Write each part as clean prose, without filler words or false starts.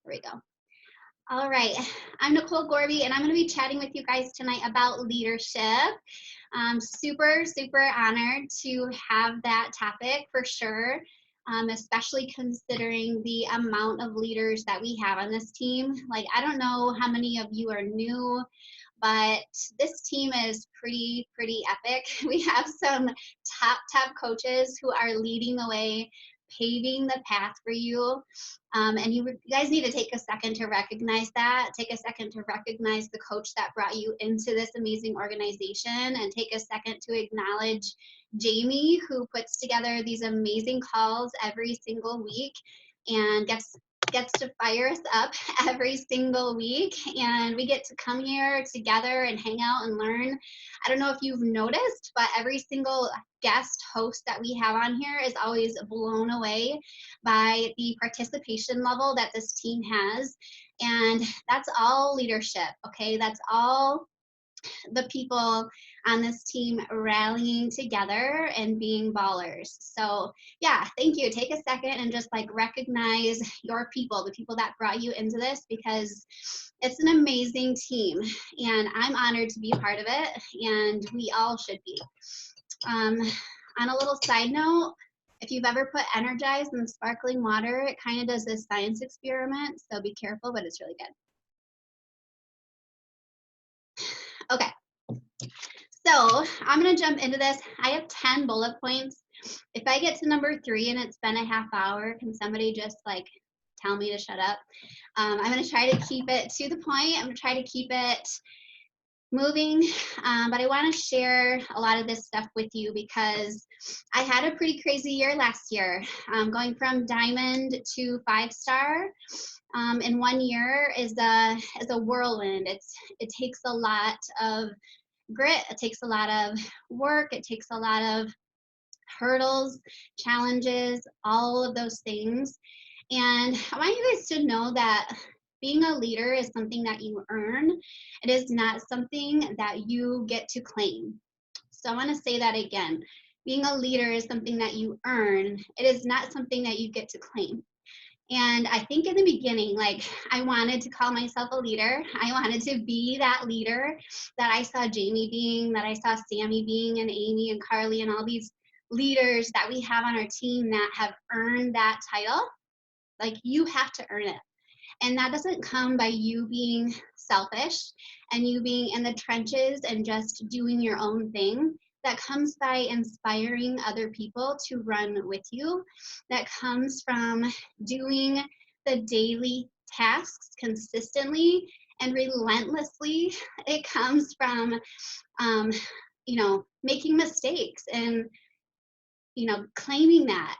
There we go. All right, I'm Nicole Gorby, and I'm going to be chatting with you guys tonight about leadership. I'm super, super honored to have that topic for sure, especially considering the amount of leaders that we have on this team. Like, I don't know how many of you are new, but this team is pretty epic. We have some top coaches who are leading the way, paving the path for you. And you guys need to take a second to recognize that. Take a second to recognize the coach that brought you into this amazing organization, and take a second to acknowledge Jamie, who puts together these amazing calls every single week and gets to fire us up every single week, and we get to come here together and hang out and learn. I don't know if you've noticed, but every single guest host that we have on here is always blown away by the participation level that this team has. And that's all leadership, okay? That's all the people on this team rallying together and being ballers. So yeah, thank you. Take a second and just like recognize your people, the people that brought you into this, because it's an amazing team and I'm honored to be a part of it, and we all should be. On a little side note, if you've ever put Energize in sparkling water, it kind of does this science experiment, so be careful, but it's really good. Okay, so I'm gonna jump into this. I have 10 bullet points. If I get to number 3 and it's been a half hour, can somebody just like tell me to shut up? I'm gonna try to keep it to the point. I'm gonna try to keep it moving, but I want to share a lot of this stuff with you because I had a pretty crazy year last year. Going from diamond to 5-star in 1 year is a whirlwind. It takes a lot of grit, it takes a lot of work, it takes a lot of hurdles, challenges, all of those things. And I want you guys to know that being a leader is something that you earn. It is not something that you get to claim. So I want to say that again. Being a leader is something that you earn. It is not something that you get to claim. And I think in the beginning, like, I wanted to call myself a leader. I wanted to be that leader that I saw Jamie being, that I saw Sammy being, and Amy and Carly and all these leaders that we have on our team that have earned that title. Like, you have to earn it. And that doesn't come by you being selfish and you being in the trenches and just doing your own thing. That comes by inspiring other people to run with you. That comes from doing the daily tasks consistently and relentlessly. It comes from, making mistakes and, claiming that.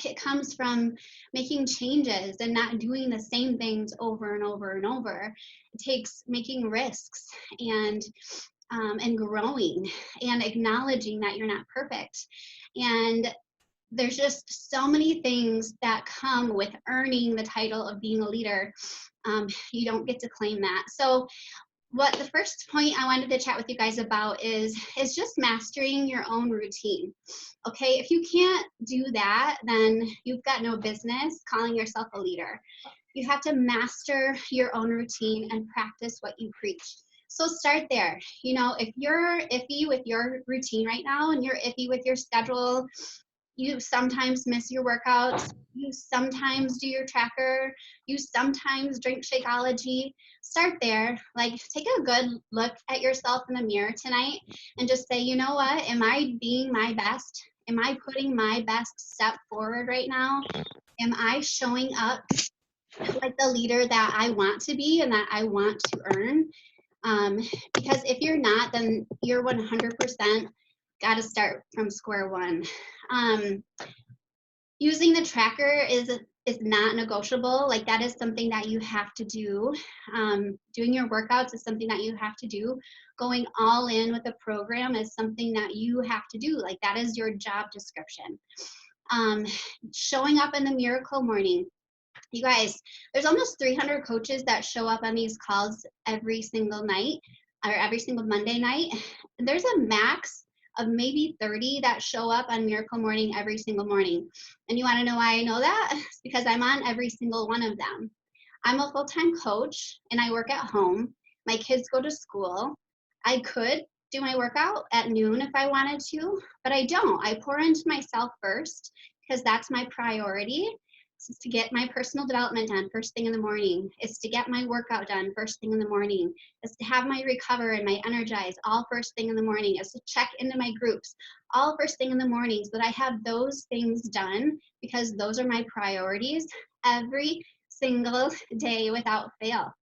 It comes from making changes and not doing the same things over and over and over. It takes making risks and growing and acknowledging that you're not perfect. And there's just so many things that come with earning the title of being a leader. You don't get to claim that. So what the first point I wanted to chat with you guys about is just mastering your own routine. Okay, if you can't do that, then you've got no business calling yourself a leader. You have to master your own routine and practice what you preach. So start there. If you're iffy with your routine right now and you're iffy with your schedule, you sometimes miss your workouts, you sometimes do your tracker, you sometimes drink Shakeology. Start there. Like, take a good look at yourself in the mirror tonight and just say, you know what, am I being my best? Am I putting my best step forward right now? Am I showing up like the leader that I want to be and that I want to earn? Because if you're not, then you're 100% got to start from square one. Using the tracker is not negotiable. Like, that is something that you have to do. Doing your workouts is something that you have to do. Going all in with a program is something that you have to do. Like, that is your job description. Showing up in the miracle morning. You guys, there's almost 300 coaches that show up on these calls every single night or every single Monday night. There's a max of maybe 30 that show up on Miracle Morning every single morning. And you want to know why I know that? It's because I'm on every single one of them. I'm a full-time coach and I work at home. My kids go to school. I could do my workout at noon if I wanted to, but I don't. I pour into myself first because that's my priority. It's to get my personal development done first thing in the morning. It's to get my workout done first thing in the morning. It's to have my recover and my energize all first thing in the morning. It's to check into my groups all first thing in the morning so that I have those things done because those are my priorities every single day without fail.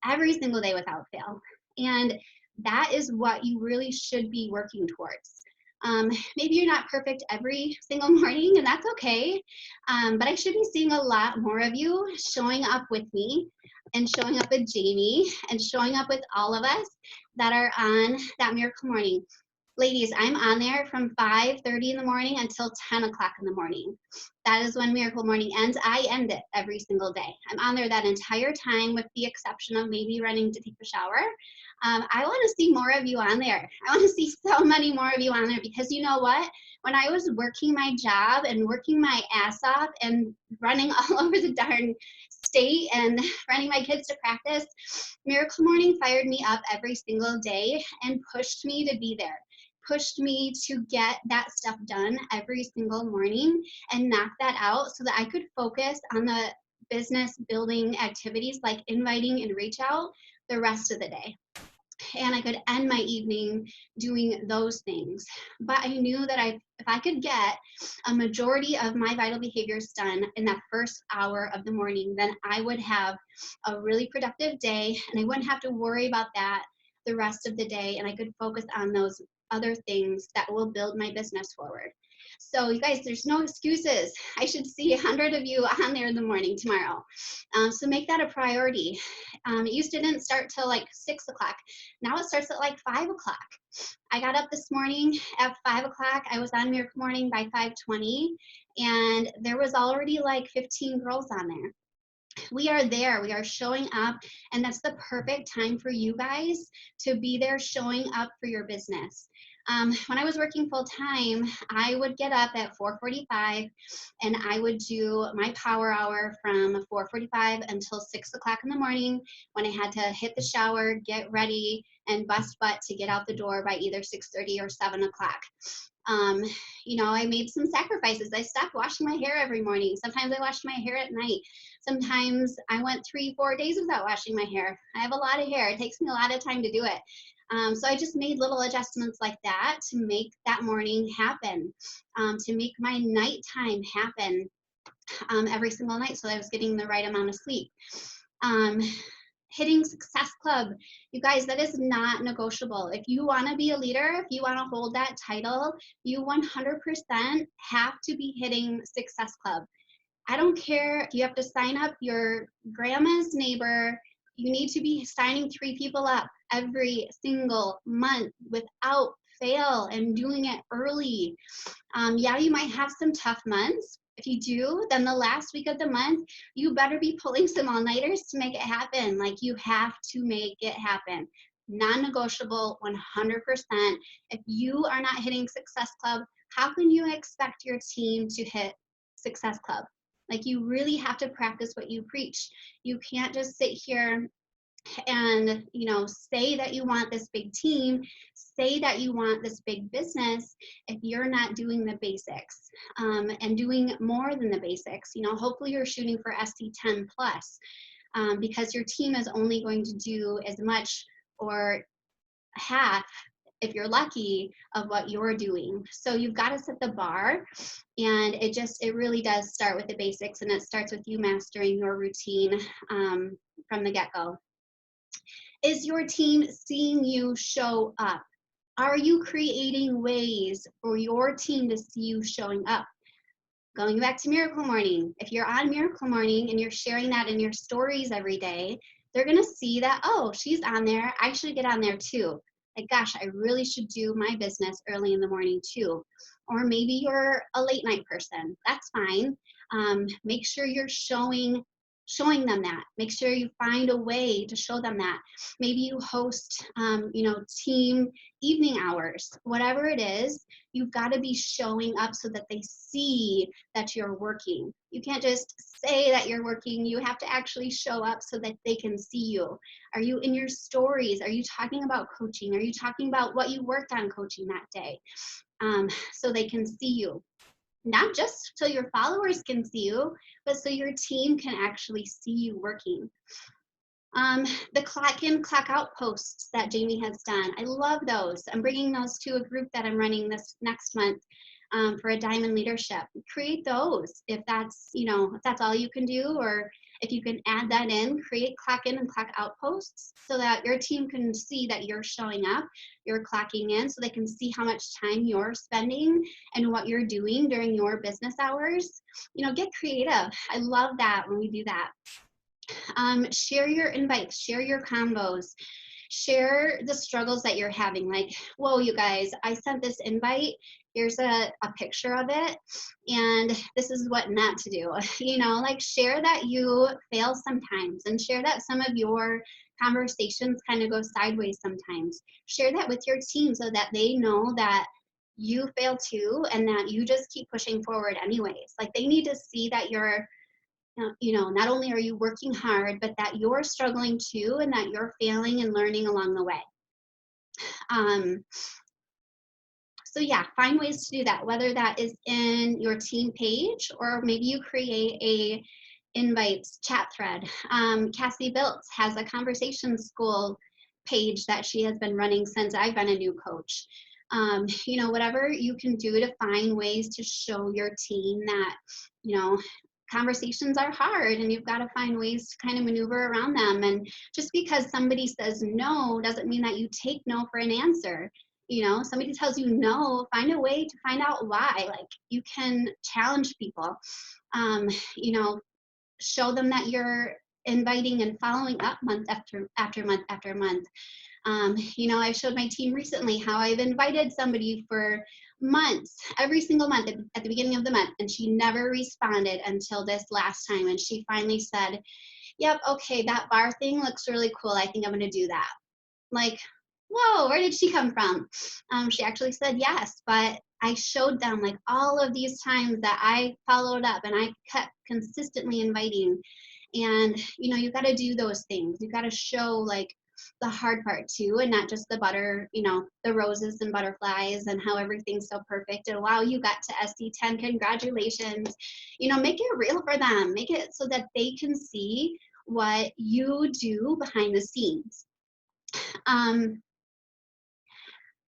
Every single day without fail. And that is what you really should be working towards. Maybe you're not perfect every single morning, and that's okay. But I should be seeing a lot more of you showing up with me and showing up with Jamie and showing up with all of us that are on that Miracle Morning. Ladies, I'm on there from 5:30 in the morning until 10 o'clock in the morning. That is when Miracle Morning ends. I end it every single day. I'm on there that entire time with the exception of maybe running to take a shower. I want to see more of you on there. I want to see so many more of you on there because you know what? When I was working my job and working my ass off and running all over the darn state and running my kids to practice, Miracle Morning fired me up every single day and pushed me to be there. Pushed me to get that stuff done every single morning and knock that out so that I could focus on the business building activities like inviting and reach out the rest of the day. And I could end my evening doing those things. But I knew that if I could get a majority of my vital behaviors done in that first hour of the morning, then I would have a really productive day and I wouldn't have to worry about that the rest of the day, and I could focus on those other things that will build my business forward. So you guys, there's no excuses. I should see 100 of you on there in the morning tomorrow. So make that a priority. It used to didn't start till like 6 o'clock. Now it starts at like 5 o'clock. I got up this morning at 5 o'clock. I was on Miracle Morning by 5:20, and there was already like 15 girls on there. We are there, we are showing up, and that's the perfect time for you guys to be there showing up for your business. When I was working full time, I would get up at 4:45 and I would do my power hour from 4:45 until 6 o'clock in the morning when I had to hit the shower, get ready, and bust butt to get out the door by either 6:30 or 7 o'clock. You know, I made some sacrifices. I stopped washing my hair every morning. Sometimes I washed my hair at night. Sometimes I went 3-4 days without washing my hair. I have a lot of hair. It takes me a lot of time to do it. So I just made little adjustments like that to make that morning happen, to make my nighttime happen every single night so that I was getting the right amount of sleep. Hitting Success Club, you guys, that is not negotiable. If you want to be a leader, if you want to hold that title, you 100% have to be hitting Success Club. I don't care if you have to sign up your grandma's neighbor. You need to be signing 3 people up every single month without fail and doing it early. Yeah, you might have some tough months. If you do, then the last week of the month, you better be pulling some all-nighters to make it happen. Like, you have to make it happen. Non-negotiable, 100%. If you are not hitting Success Club, how can you expect your team to hit Success Club? Like, you really have to practice what you preach. You can't just sit here and, you know, say that you want this big team, say that you want this big business if you're not doing the basics, and doing more than the basics. You know, hopefully you're shooting for SC10 plus, because your team is only going to do as much or half, if you're lucky, of what you're doing. So you've got to set the bar, and it really does start with the basics, and it starts with you mastering your routine from the get-go. Is your team seeing you show up? Are you creating ways for your team to see you showing up? Going back to Miracle Morning, if you're on Miracle Morning and you're sharing that in your stories every day, they're going to see that, oh, she's on there. I should get on there too. Like, gosh, I really should do my business early in the morning too. Or maybe you're a late night person. That's fine. Make sure you're showing showing them that. Make sure you find a way to show them that. Maybe you host, team evening hours, whatever it is, you've got to be showing up so that they see that you're working. You can't just say that you're working. You have to actually show up so that they can see you. Are you in your stories? Are you talking about coaching? Are you talking about what you worked on coaching that day? So they can see you. Not just so your followers can see you, but so your team can actually see you working. The clock in, clock out posts that Jamie has done, I love those. I'm bringing those to a group that I'm running this next month for a diamond leadership. Create those if that's, if that's all you can do, or if you can add that in, create clock in and clock out posts so that your team can see that you're showing up, you're clocking in, so they can see how much time you're spending and what you're doing during your business hours. Get creative. I love that when we do that. Share your invites, share your combos, share the struggles that you're having. Like, whoa, you guys, I sent this invite. Here's a picture of it. And this is what not to do. Share that you fail sometimes, and share that some of your conversations kind of go sideways sometimes. Share that with your team so that they know that you fail too, and that you just keep pushing forward anyways. Like, they need to see that you're not only are you working hard, but that you're struggling too, and that you're failing and learning along the way. So yeah, find ways to do that, whether that is in your team page, or maybe you create a invites chat thread. Cassie Biltz has a conversation school page that she has been running since I've been a new coach. Whatever you can do to find ways to show your team that, conversations are hard and you've got to find ways to kind of maneuver around them. And just because somebody says no doesn't mean that you take no for an answer. Somebody tells you no, find a way to find out why. Like, you can challenge people, show them that you're inviting and following up month after month after month. I showed my team recently how I've invited somebody for months, every single month at the beginning of the month, and she never responded until this last time. And she finally said, yep, okay, that bar thing looks really cool. I think I'm going to do that. Like, whoa, where did she come from? She actually said yes, but I showed them like all of these times that I followed up and I kept consistently inviting. And, you got to do those things. You got to show like the hard part too, and not just the butter, the roses and butterflies and how everything's so perfect. And wow, you got to SC10, congratulations. Make it real for them. Make it so that they can see what you do behind the scenes.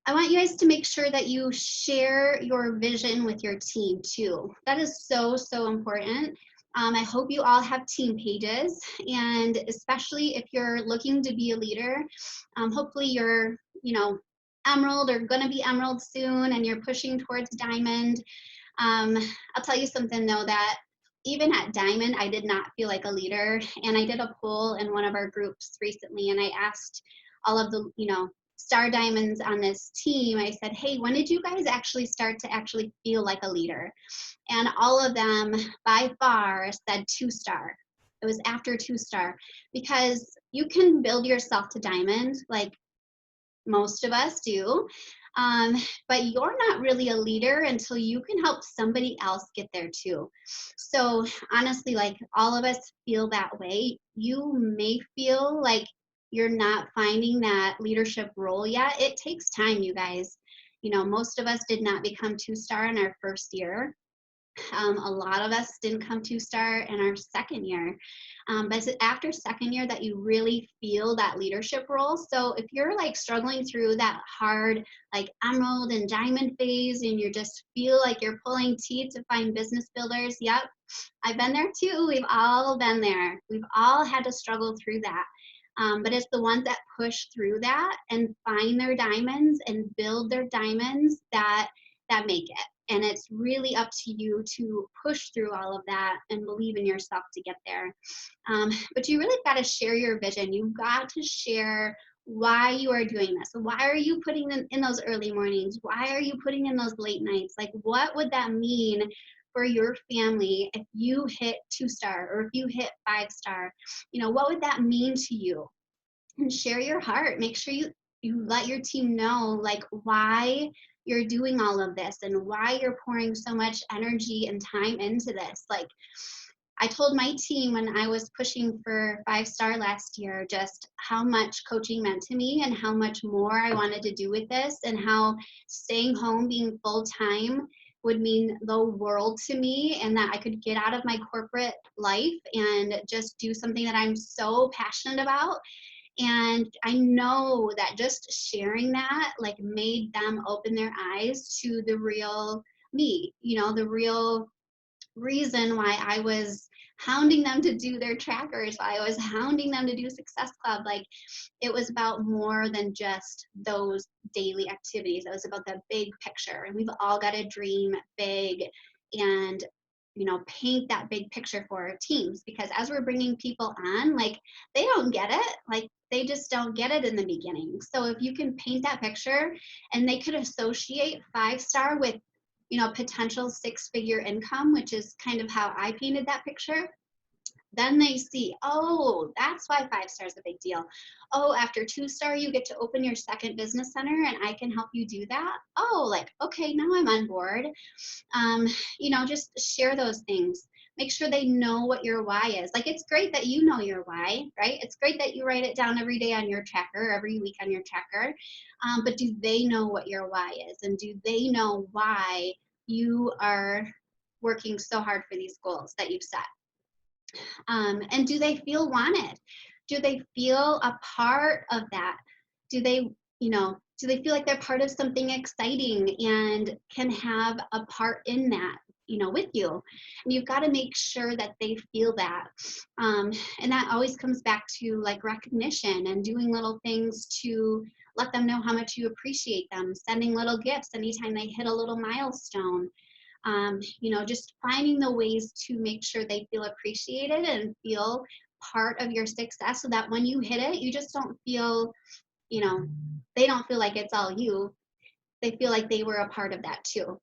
I want you guys to make sure that you share your vision with your team too. That is so, so important. I hope you all have team pages, and especially if you're looking to be a leader, hopefully you're, emerald or gonna be emerald soon, and you're pushing towards diamond. I'll tell you something though, that even at diamond, I did not feel like a leader. And I did a poll in one of our groups recently, and I asked all of the, star diamonds on this team, I said, hey, when did you guys actually start to actually feel like a leader? And all of them by far said 2-star. It was after 2-star, because you can build yourself to diamond like most of us do. But you're not really a leader until you can help somebody else get there too. So honestly, like, all of us feel that way. You may feel like you're not finding that leadership role yet. It takes time, you guys. Most of us did not become 2-star in our first year. A lot of us didn't come 2-star in our second year. But it's after second year that you really feel that leadership role. So if you're like struggling through that hard, like emerald and diamond phase, and you just feel like you're pulling teeth to find business builders, yep, I've been there too. We've all been there. We've all had to struggle through that. But it's the ones that push through that and find their diamonds and build their diamonds that make it. And it's really up to you to push through all of that and believe in yourself to get there. But you really got to share your vision. You've got to share why you are doing this. Why are you putting in those early mornings? Why are you putting in those late nights? Like, what would that mean for your family if you hit 2-star or if you hit 5-star? What would that mean to you? And share your heart. Make sure you let your team know like why you're doing all of this and why you're pouring so much energy and time into this. Like, I told my team when I was pushing for 5-star last year just how much coaching meant to me and how much more I wanted to do with this, and how staying home, being full-time, would mean the world to me, and that I could get out of my corporate life and just do something that I'm so passionate about. And I know that just sharing that like made them open their eyes to the real me, the real reason why I was hounding them to do their trackers, why I was hounding them to do Success Club. Like, it was about more than just those daily activities. It was about the big picture. And we've all got to dream big and, paint that big picture for our teams, because as we're bringing people on, like, they don't get it. Like, they just don't get it in the beginning. So if you can paint that picture and they could associate 5-star with potential 6-figure income, which is kind of how I painted that picture, then they see, oh, that's why 5-star is a big deal. Oh, after 2-star, you get to open your second business center and I can help you do that. Oh, like, okay, now I'm on board. Just share those things. Make sure they know what your why is. Like, it's great that you know your why, right? It's great that you write it down every day on your tracker, every week on your tracker. But do they know what your why is? And do they know why you are working so hard for these goals that you've set? And do they feel wanted? Do they feel a part of that? Do they feel like they're part of something exciting and can have a part in that, with you? And you've got to make sure that they feel that. And that always comes back to like recognition and doing little things to let them know how much you appreciate them, sending little gifts anytime they hit a little milestone. Just finding the ways to make sure they feel appreciated and feel part of your success, so that when you hit it, you just don't feel, they don't feel like it's all you. They feel like they were a part of that too.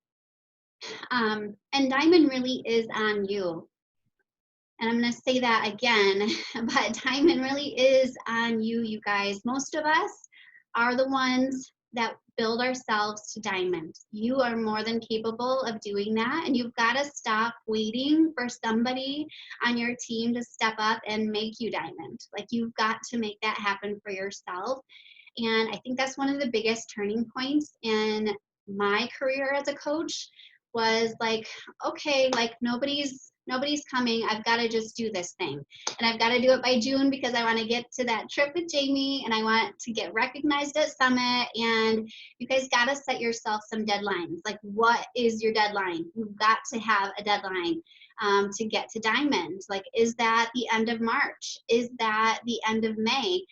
And diamond really is on you. And I'm going to say that again, but diamond really is on you, you guys. Most of us are the ones that build ourselves to diamond. You are more than capable of doing that, and you've got to stop waiting for somebody on your team to step up and make you diamond. Like, you've got to make that happen for yourself. And I think that's one of the biggest turning points in my career as a coach, was like, okay, like nobody's coming. I've got to just do this thing. And I've got to do it by June because I want to get to that trip with Jamie and I want to get recognized at Summit. And you guys got to set yourself some deadlines. Like, what is your deadline? You've got to have a deadline to get to Diamond. Like, is that the end of March? Is that the end of May?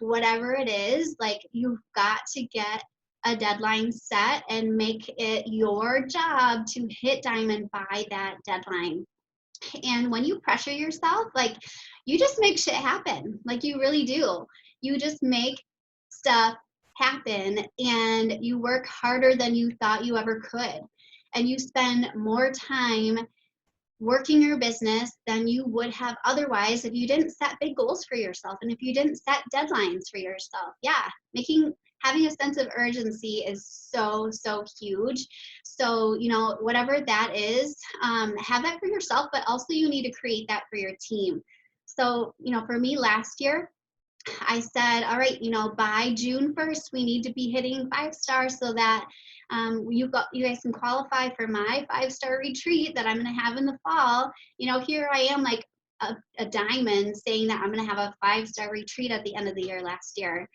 Whatever it is, like, you've got to get a deadline set and make it your job to hit diamond by that deadline. And when you pressure yourself, like, you just make shit happen. Like, you really do. You just make stuff happen, and you work harder than you thought you ever could. And you spend more time working your business than you would have otherwise if you didn't set big goals for yourself and if you didn't set deadlines for yourself. Yeah, having a sense of urgency is so huge. So, whatever that is, have that for yourself, but also you need to create that for your team. So, for me last year, I said, all right, by June 1st, we need to be hitting 5-star so that you guys can qualify for my 5-star retreat that I'm going to have in the fall. Here I am, like a diamond, saying that I'm going to have a 5-star retreat at the end of the year last year.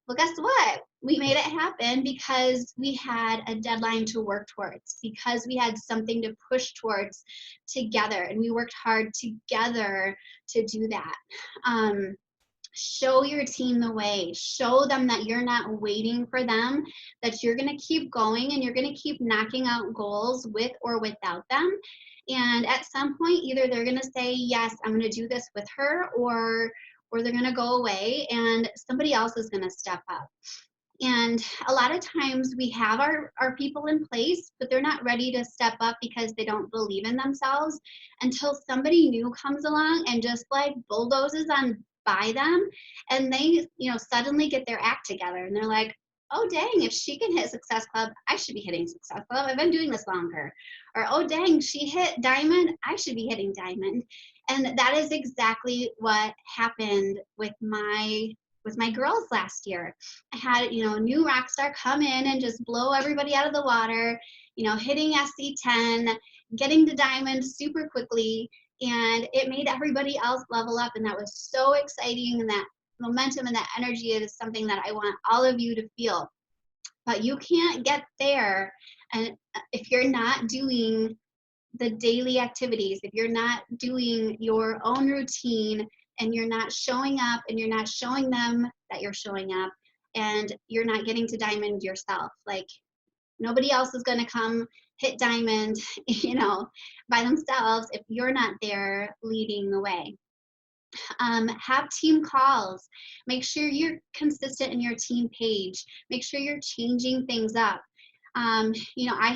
Well, guess what? We made it happen because we had a deadline to work towards, because we had something to push towards together, and we worked hard together to do that. Show your team the way. Show them that you're not waiting for them, that you're going to keep going and you're going to keep knocking out goals with or without them. And at some point, either they're going to say, yes, I'm going to do this with her, or they're going to go away and somebody else is going to step up. And a lot of times we have our people in place, but they're not ready to step up because they don't believe in themselves until somebody new comes along and just like bulldozes on by them, and they, suddenly get their act together and they're like, oh dang, if she can hit Success Club, I should be hitting Success Club. I've been doing this longer. Or oh dang, she hit Diamond, I should be hitting Diamond. And that is exactly what happened with my girls last year. I had, a new rock star come in and just blow everybody out of the water, hitting SC10, getting to Diamond super quickly, and it made everybody else level up, and that was so exciting, and that momentum and that energy is something that I want all of you to feel. But you can't get there and if you're not doing the daily activities, if you're not doing your own routine and you're not showing up and you're not showing them that you're showing up and you're not getting to Diamond yourself. Like nobody else is going to come hit Diamond, by themselves if you're not there leading the way. Have team calls. Make sure you're consistent in your team page. Make sure you're changing things up. I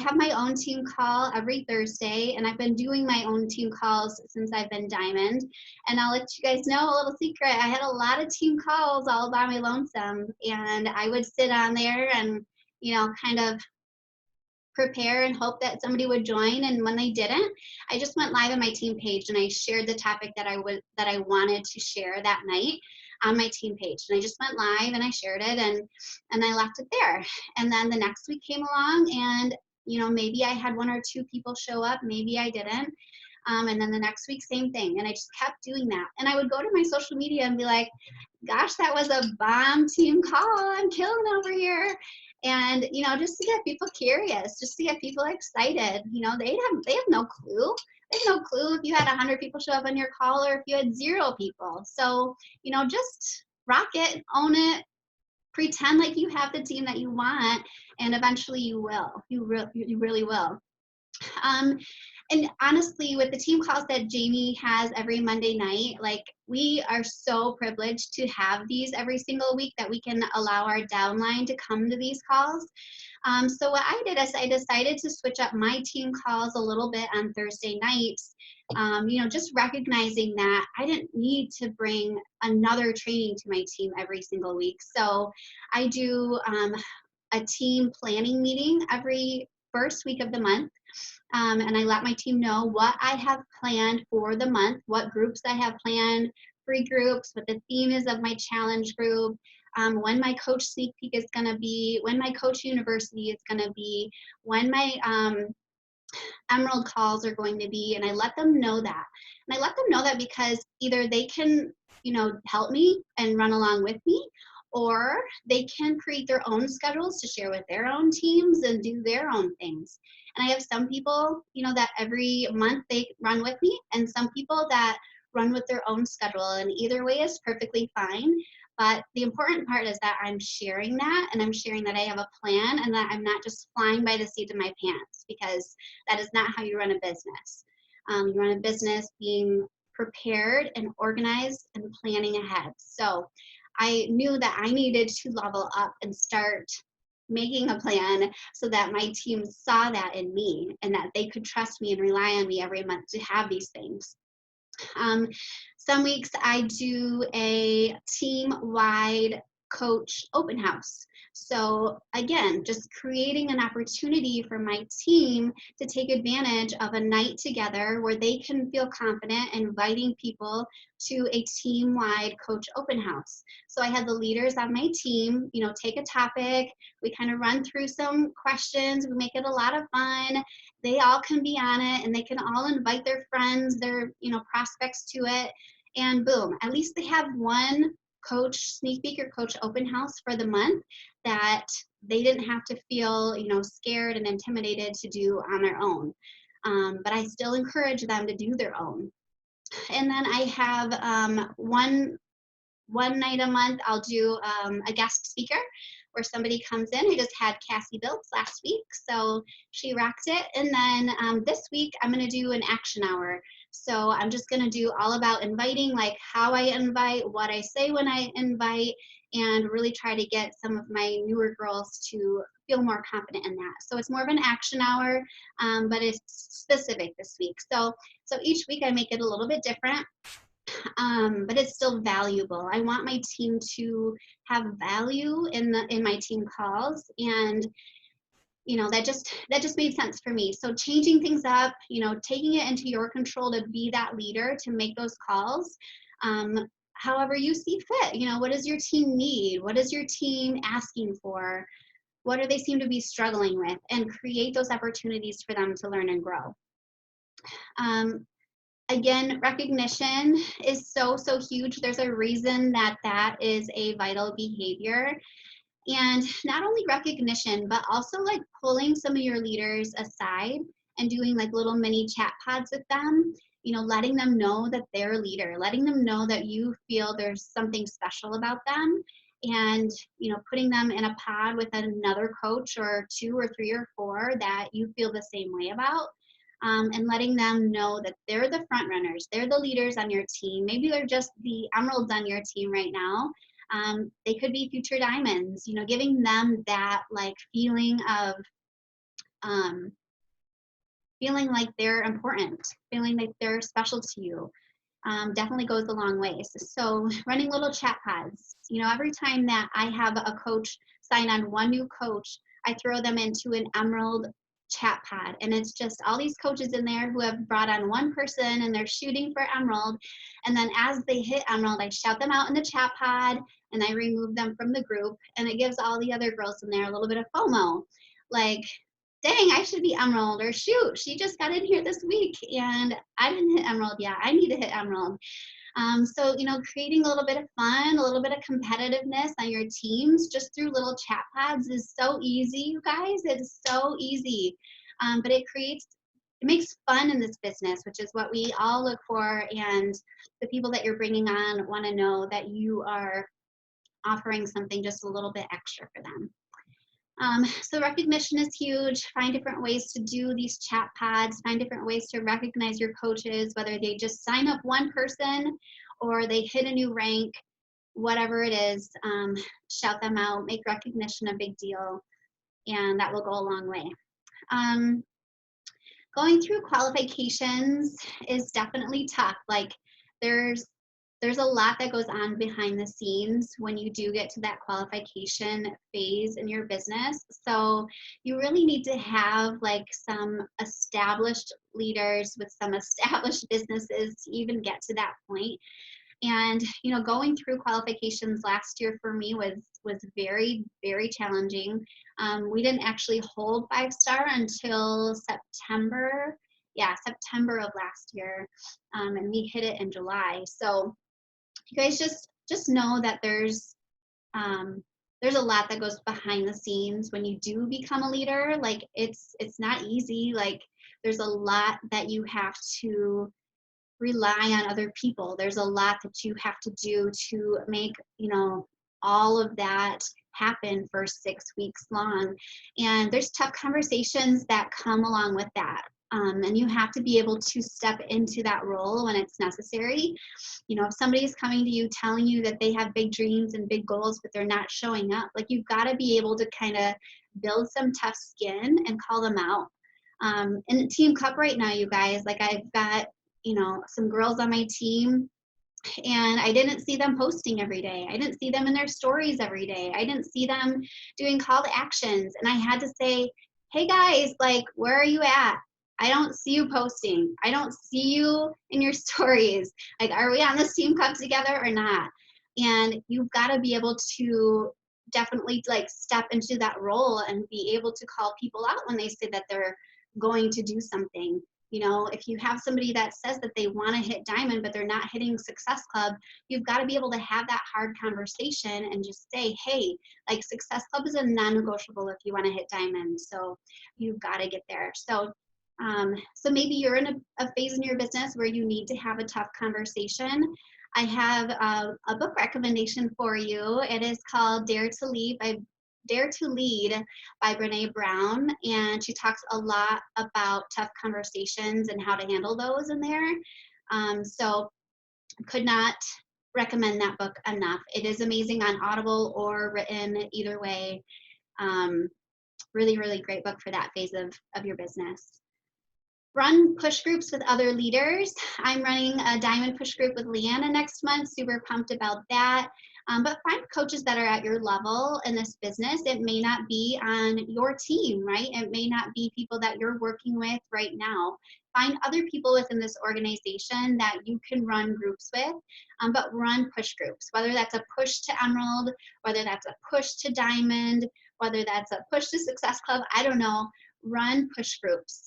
have my own team call every Thursday, and I've been doing my own team calls since I've been Diamond. And I'll let you guys know a little secret. I had a lot of team calls all by my lonesome, and I would sit on there and, kind of prepare and hope that somebody would join. And when they didn't, I just went live on my team page and I shared the topic that I wanted to share that night on my team page. And I just went live and I shared it and I left it there. And then the next week came along and, maybe I had 1 or 2 people show up, maybe I didn't. And then the next week, same thing. And I just kept doing that. And I would go to my social media and be like, gosh, that was a bomb team call. I'm killing over here. And, just to get people curious, just to get people excited, they have no clue. They have no clue if you had 100 people show up on your call or if you had 0 people. So, just rock it, own it, pretend like you have the team that you want, and eventually you will. You really will. And honestly, with the team calls that Jamie has every Monday night, like we are so privileged to have these every single week that we can allow our downline to come to these calls. So what I did is I decided to switch up my team calls a little bit on Thursday nights, just recognizing that I didn't need to bring another training to my team every single week. So I do a team planning meeting every first week of the month. And I let my team know what I have planned for the month, what groups I have planned, free groups, what the theme is of my challenge group, when my coach sneak peek is going to be, when my coach university is going to be, when my emerald calls are going to be, and I let them know that. And I let them know that because either they can, help me and run along with me, or they can create their own schedules to share with their own teams and do their own things. And I have some people, that every month they run with me, and some people that run with their own schedule. And either way is perfectly fine. But the important part is that I'm sharing that, and I'm sharing that I have a plan and that I'm not just flying by the seat of my pants, because that is not how you run a business. You run a business being prepared and organized and planning ahead. So I knew that I needed to level up and start making a plan so that my team saw that in me and that they could trust me and rely on me every month to have these things. Some weeks I do a team-wide coach open house. So again, just creating an opportunity for my team to take advantage of a night together where they can feel confident inviting people to a team-wide coach open house. So I have the leaders on my team, take a topic, we kind of run through some questions, we make it a lot of fun. They all can be on it and they can all invite their friends, their prospects to it, and boom, at least they have one coach sneak peek or coach open house for the month that they didn't have to feel scared and intimidated to do on their own. But I still encourage them to do their own. And then I have one night a month I'll do a guest speaker where somebody comes in. I just had Cassie Biltz last week, so she rocked it. And then this week I'm going to do an action hour. So I'm just going to do all about inviting, like how I invite, what I say when I invite, and really try to get some of my newer girls to feel more confident in that. So it's more of an action hour, but it's specific this week. So each week I make it a little bit different, but it's still valuable. I want my team to have value in my team calls, and that just made sense for me. So changing things up, taking it into your control to be that leader, to make those calls, however you see fit. What does your team need? What is your team asking for? What do they seem to be struggling with? And create those opportunities for them to learn and grow. Again, recognition is so huge. There's a reason that is a vital behavior. And not only recognition, but also like pulling some of your leaders aside and doing like little mini chat pods with them, letting them know that they're a leader, letting them know that you feel there's something special about them, and, putting them in a pod with another coach or 2 or 3 or 4 that you feel the same way about. And letting them know that they're the front runners, they're the leaders on your team. Maybe they're just the emeralds on your team right now. They could be future diamonds, giving them that like feeling of feeling like they're important, feeling like they're special to you. Definitely goes a long way. So running little chat pods, every time that I have a coach sign on, one new coach, I throw them into an emerald chat pod, and it's just all these coaches in there who have brought on one person and they're shooting for emerald, and then as they hit emerald, I shout them out in the chat pod and I remove them from the group, and it gives all the other girls in there a little bit of FOMO, like, dang, I should be emerald, or shoot, she just got in here this week and I didn't hit emerald yet, I need to hit emerald. So, creating a little bit of fun, a little bit of competitiveness on your teams just through little chat pods is so easy, you guys. It's so easy. But it makes fun in this business, which is what we all look for. And the people that you're bringing on want to know that you are offering something just a little bit extra for them. So recognition is huge. Find different ways to do these chat pods, find different ways to recognize your coaches, whether they just sign up one person or they hit a new rank, whatever it is, shout them out, make recognition a big deal, and that will go a long way. Going through qualifications is definitely tough. Like there's a lot that goes on behind the scenes when you do get to that qualification phase in your business. So you really need to have like some established leaders with some established businesses to even get to that point. And, going through qualifications last year for me was very, very challenging. We didn't actually hold 5-star until September. Yeah, September of last year. And we hit it in July. So you guys just know that there's a lot that goes behind the scenes when you do become a leader. Like it's not easy. Like there's a lot that you have to rely on other people. There's a lot that you have to do to make, all of that happen for 6 weeks long. And there's tough conversations that come along with that. And you have to be able to step into that role when it's necessary. If somebody's coming to you telling you that they have big dreams and big goals, but they're not showing up, like you've got to be able to kind of build some tough skin and call them out. In the Team Cup right now, you guys, like I've got, some girls on my team, and I didn't see them posting every day. I didn't see them in their stories every day. I didn't see them doing call to actions. And I had to say, hey guys, like, where are you at? I don't see you posting. I don't see you in your stories. Like, are we on this Team Cup together or not? And you've got to be able to definitely like step into that role and be able to call people out when they say that they're going to do something. If you have somebody that says that they want to hit diamond, but they're not hitting Success Club, you've got to be able to have that hard conversation and just say, hey, like Success Club is a non-negotiable if you want to hit diamond. So you've got to get there. So maybe you're in a phase in your business where you need to have a tough conversation. I have a book recommendation for you. It is called Dare to Lead by Brene Brown, and she talks a lot about tough conversations and how to handle those in there. So could not recommend that book enough. It is amazing on Audible or written, either way. Really, really great book for that phase of your business. Run push groups with other leaders. I'm running a diamond push group with Leanna next month. Super pumped about that. But find coaches that are at your level in this business. It may not be on your team, right? It may not be people that you're working with right now. Find other people within this organization that you can run groups with, but run push groups, whether that's a push to Emerald, whether that's a push to Diamond, whether that's a push to Success Club, I don't know. Run push groups.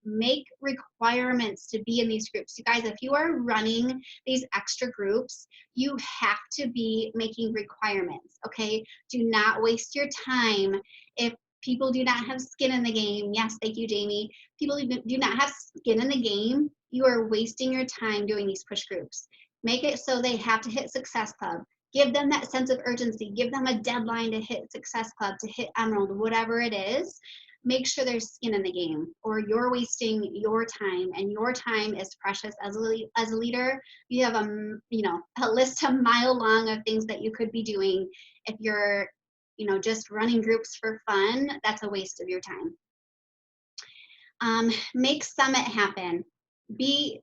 Make requirements to be in these groups. You guys, if you are running these extra groups, you have to be making requirements, okay? Do not waste your time if people do not have skin in the game. Yes, thank you, Jamie. People do not have skin in the game. You are wasting your time doing these push groups. Make it so they have to hit Success Club. Give them that sense of urgency. Give them a deadline to hit Success Club, to hit Emerald, whatever it is. Make sure there's skin in the game, or you're wasting your time, and your time is precious as a leader. You have a list a mile long of things that you could be doing. If you're just running groups for fun, that's a waste of your time. Make Summit happen. Be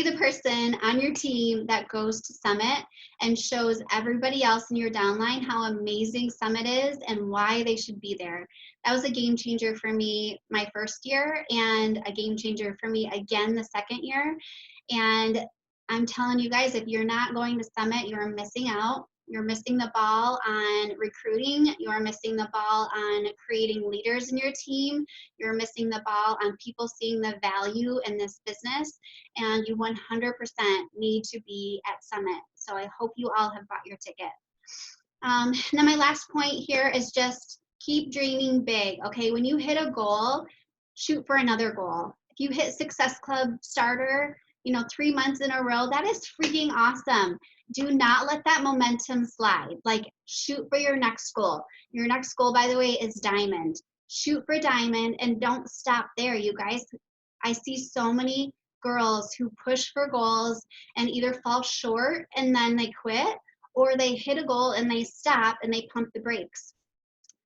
the person on your team that goes to Summit and shows everybody else in your downline how amazing Summit is and why they should be there. That was a game changer for me my first year, and a game changer for me again the second year. And I'm telling you guys, if you're not going to Summit, you're missing out. You're missing the ball on recruiting. You're missing the ball on creating leaders in your team. You're missing the ball on people seeing the value in this business. And you 100% need to be at Summit. So I hope you all have bought your ticket. Then my last point here is just keep dreaming big. Okay, when you hit a goal, shoot for another goal. If you hit Success Club starter, 3 months in a row, that is freaking awesome. Do not let that momentum slide. Like, shoot for your next goal. Your next goal, by the way, is Diamond. Shoot for Diamond and don't stop there, you guys. I see so many girls who push for goals and either fall short and then they quit, or they hit a goal and they stop and they pump the brakes.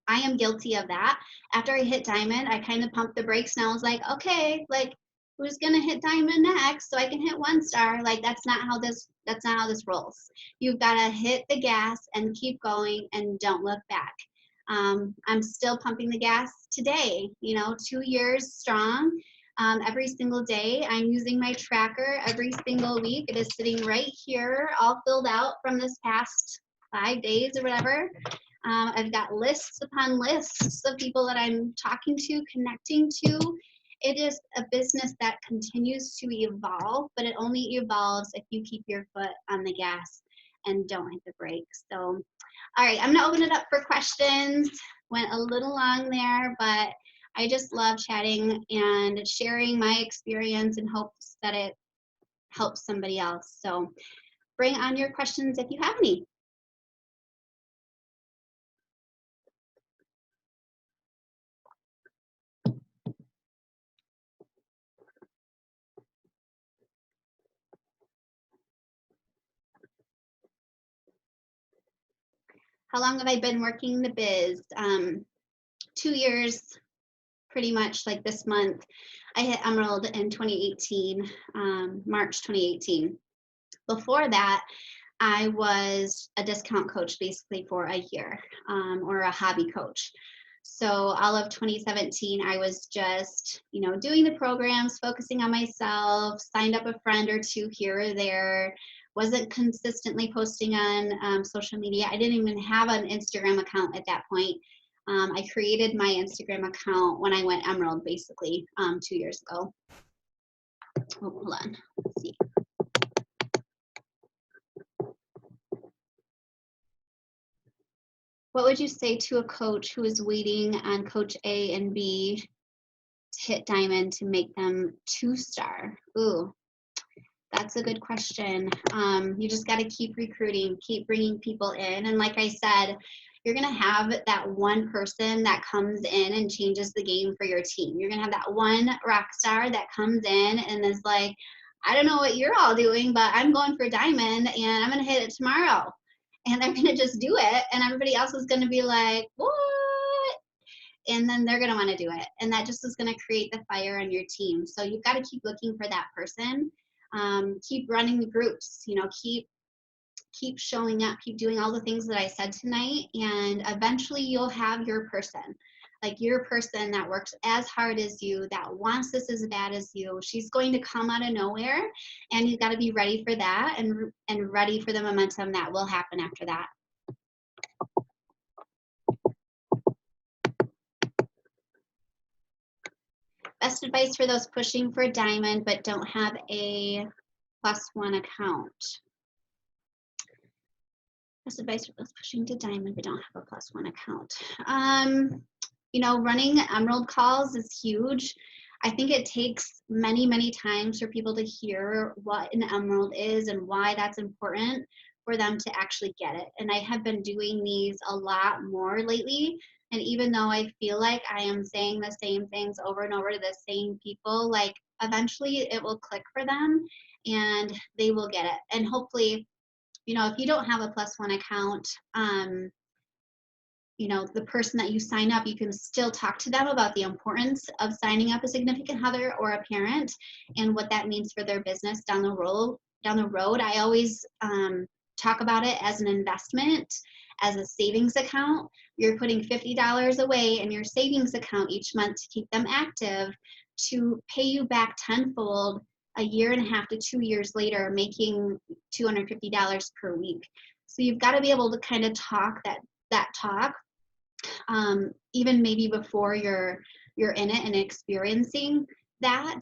I am guilty of that. After I hit Diamond, I kind of pumped the brakes and I was like, okay, like, who's gonna hit Diamond next so I can hit 1 star? Like, that's not how this rolls. You've gotta hit the gas and keep going and don't look back. I'm still pumping the gas today, 2 years strong. Every single day, I'm using my tracker every single week. It is sitting right here, all filled out from this past 5 days or whatever. I've got lists upon lists of people that I'm talking to, connecting to. It is a business that continues to evolve, but it only evolves if you keep your foot on the gas and don't hit the brakes. So, all right, I'm gonna open it up for questions. Went a little long there, but I just love chatting and sharing my experience in hopes that it helps somebody else. So bring on your questions if you have any. How long have I been working the biz? 2 years, pretty much, like this month. I hit Emerald in 2018, March 2018. Before that, I was a discount coach basically for a year, or a hobby coach. So all of 2017, I was just, doing the programs, focusing on myself, signed up a friend or two here or there, wasn't consistently posting on social media. I didn't even have an Instagram account at that point. I created my Instagram account when I went Emerald, basically, 2 years ago. Oh, hold on, let's see. What would you say to a coach who is waiting on coach A and B to hit Diamond to make them 2-star? Ooh, that's a good question. You just got to keep recruiting, keep bringing people in. And like I said, you're going to have that one person that comes in and changes the game for your team. You're going to have that one rock star that comes in and is like, I don't know what you're all doing, but I'm going for diamond and I'm going to hit it tomorrow. And they're going to just do it. And everybody else is going to be like, what? And then they're going to want to do it. And that just is going to create the fire on your team. So you've got to keep looking for that person. Keep running the groups, you know, keep showing up, keep doing all the things that I said tonight. And eventually you'll have your person. Like your person that works as hard as you, that wants this as bad as you. She's going to come out of nowhere, and you've got to be ready for that and ready for the momentum that will happen after that. Best advice for those pushing for diamond but don't have a +1 account. Best advice for those pushing to diamond but don't have a +1 account. You know, running emerald calls is huge. I think it takes many, many times for people to hear what an emerald is and why that's important for them to actually get it. And I have been doing these a lot more lately. And even though I feel like I am saying the same things over and over to the same people, like eventually it will click for them and they will get it. And hopefully, you know, if you don't have a +1 account, you know, the person that you sign up, you can still talk to them about the importance of signing up a significant other or a parent and what that means for their business down the road. I always talk about it as an investment, as a savings account. You're putting $50 away in your savings account each month to keep them active, to pay you back tenfold a year and a half to 2 years later, making $250 per week. So you've got to be able to kind of talk that talk, even maybe before you're in it and experiencing that.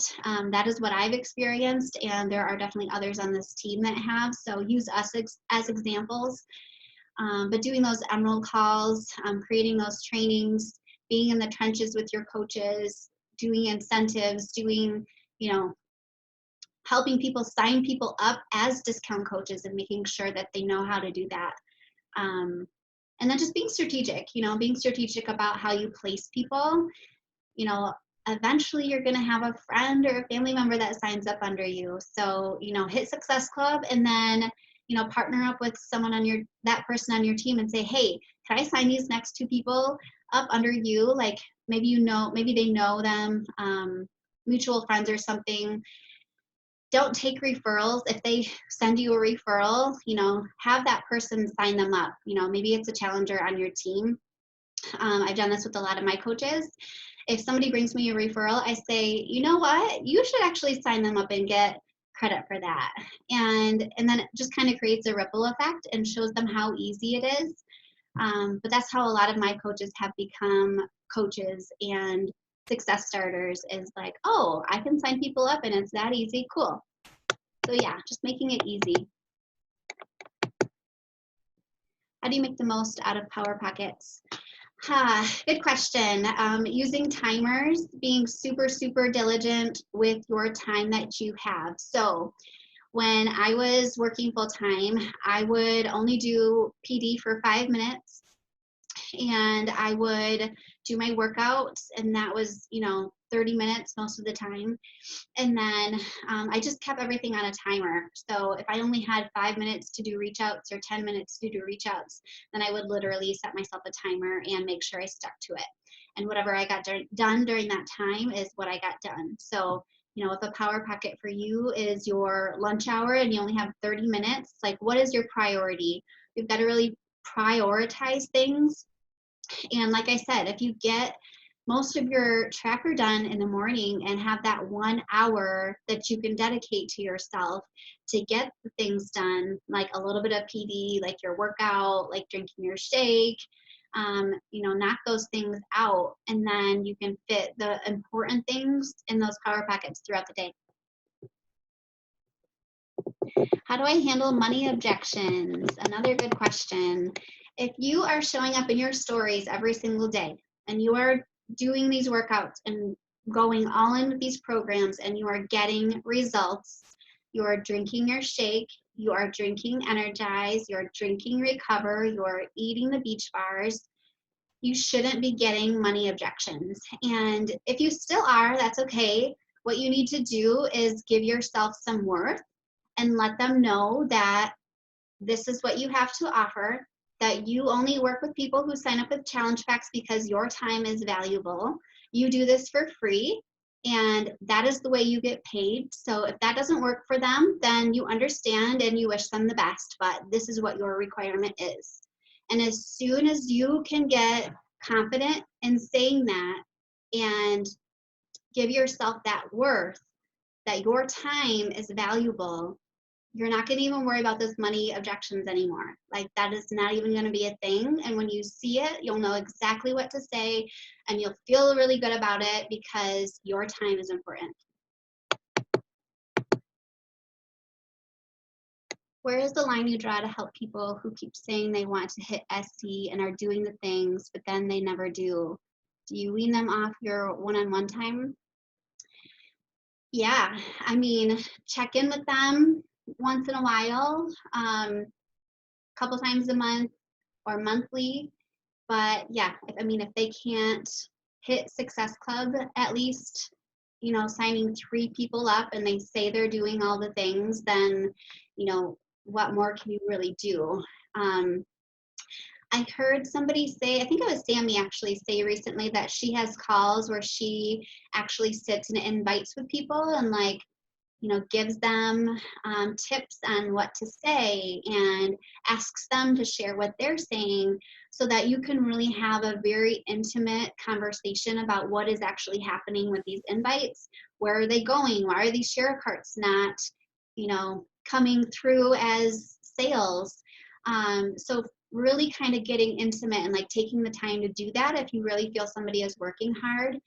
That is what I've experienced, and there are definitely others on this team that have, so use us as examples. But doing those emerald calls, creating those trainings, being in the trenches with your coaches, doing incentives, doing, you know, helping people sign people up as discount coaches and making sure that they know how to do that. And then just being strategic, you know, being strategic about how you place people. You know, eventually you're going to have a friend or a family member that signs up under you. So, you know, hit Success Club and then, you know, partner up with someone on that person on your team and say, hey, can I sign these next 2 people up under you? Like maybe they know them, mutual friends or something. Don't take referrals. If they send you a referral, you know, have that person sign them up. You know, maybe it's a challenger on your team. I've done this with a lot of my coaches. If somebody brings me a referral, I say, you know what, you should actually sign them up and get credit for that. And then it just kind of creates a ripple effect and shows them how easy it is. But that's how a lot of my coaches have become coaches and success starters, is like, oh, I can sign people up and it's that easy. Cool. So yeah, just making it easy. How do you make the most out of Power Pockets? Good question. Using timers, being super, super diligent with your time that you have. So when I was working full time, I would only do PD for 5 minutes, and I would do my workouts, and that was, you know, 30 minutes most of the time. And then I just kept everything on a timer. So if I only had 5 minutes to do reach outs or 10 minutes to do reach outs, then I would literally set myself a timer and make sure I stuck to it. And whatever I got done during that time is what I got done. So, you know, if a Power Pocket for you is your lunch hour and you only have 30 minutes, like what is your priority? You've got to really prioritize things. And like I said, if you get most of your tracker done in the morning and have that 1 hour that you can dedicate to yourself to get the things done, like a little bit of PD, like your workout, like drinking your shake, you know, knock those things out, and then you can fit the important things in those Power Pockets throughout the day. How do I handle money objections? Another good question. If you are showing up in your stories every single day and you are doing these workouts and going all in with these programs and you are getting results, you are drinking your shake, you are drinking Energize, you're drinking Recover, you're eating the beach bars, you shouldn't be getting money objections. And if you still are, that's okay. What you need to do is give yourself some worth and let them know that this is what you have to offer, that you only work with people who sign up with challenge packs because your time is valuable. You do this for free, and that is the way you get paid. So if that doesn't work for them, then you understand and you wish them the best, but this is what your requirement is. And as soon as you can get confident in saying that and give yourself that worth, that your time is valuable, you're not going to even worry about those money objections anymore. Like, that is not even going to be a thing. And when you see it, you'll know exactly what to say and you'll feel really good about it because your time is important. Where is the line you draw to help people who keep saying they want to hit SC and are doing the things, but then they never do? Do you wean them off your one-on-one time? Yeah, I mean, check in with them once in a while, couple times a month or monthly. But yeah, if they can't hit Success Club, at least, signing 3 people up and they say they're doing all the things, then, what more can you really do? I heard somebody say, I think it was Sammy actually say recently, that she has calls where she actually sits and invites with people and gives them tips on what to say and asks them to share what they're saying so that you can really have a very intimate conversation about what is actually happening with these invites. Where are they going? Why are these share carts not, coming through as sales? So really kind of getting intimate and taking the time to do that if you really feel somebody is working hard.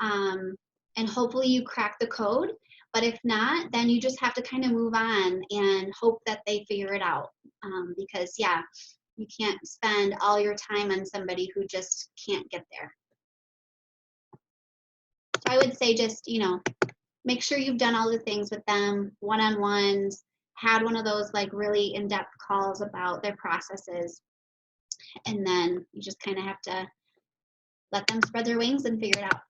And hopefully you crack the code. But if not, then you just have to kind of move on and hope that they figure it out. Because yeah, you can't spend all your time on somebody who just can't get there. So I would say just, make sure you've done all the things with them, one-on-ones, had one of those really in-depth calls about their processes. And then you just kind of have to let them spread their wings and figure it out.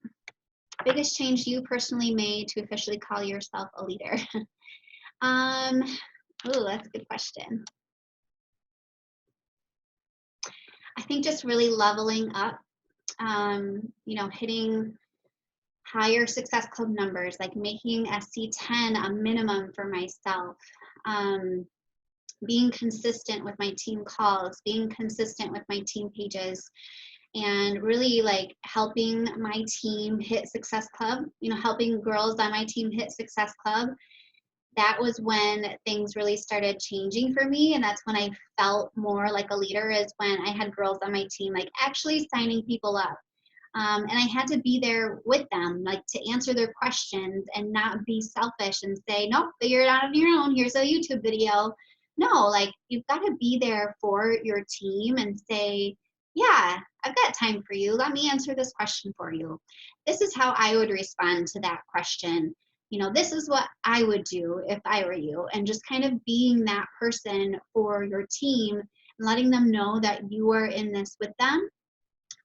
Biggest change you personally made to officially call yourself a leader? Oh, that's a good question. I think just really leveling up, hitting higher Success Club numbers, making SC10 a minimum for myself, being consistent with my team calls, being consistent with my team pages, and really helping my team hit Success Club, helping girls on my team hit Success Club. That was when things really started changing for me, and that's when I felt more like a leader, is when I had girls on my team actually signing people up. And I had to be there with them, to answer their questions and not be selfish and say, nope, figure it out on your own, here's a YouTube video. No, you've got to be there for your team and say, yeah, I've got time for you. Let me answer this question for you. This is how I would respond to that question. This is what I would do if I were you. And just kind of being that person for your team and letting them know that you are in this with them,